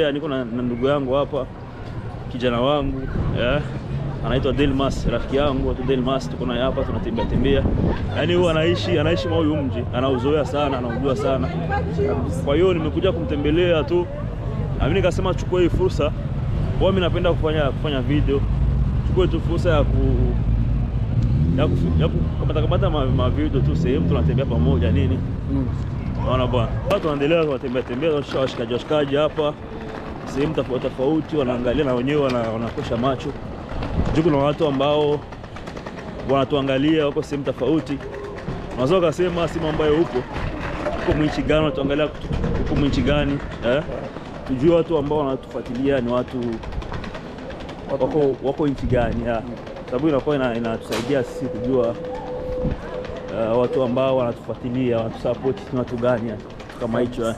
kutembea. Niko na ndugu yangu hapa, kijana wangu anaitwa Delmas, rafiki yangu wa Delmas. Tuko naye hapa tunatembea. Yaani huyu anaishi huyu mji, anauzoea sana, anaujua sana. Kwa hiyo nimekuja kumtembelea tu. Na mimi nikasema chukue hii fursa. Kwa mimi napenda kufanya video. Chukue tu fursa ya kamata ma video tu sehemu tunatembea pamoja nini. Naona bwana. Watu wanaendelea kutembea washikaji hapa. Sehemu tofauti wanaangalia na wenyewe wanakosha macho. Kuna watu ambao wanatuangalia wako sehemu tofauti. Unaweza kusema simu ambayo uko mwinchi gani, unatuangalia uko mwinchi gani, tujue watu ambao wanatufuatilia ni watu wako nchi gani, sababu inakuwa inatusaidia sisi kujua watu ambao wanatufuatilia, wanatusupport ni watu gani kama hicho.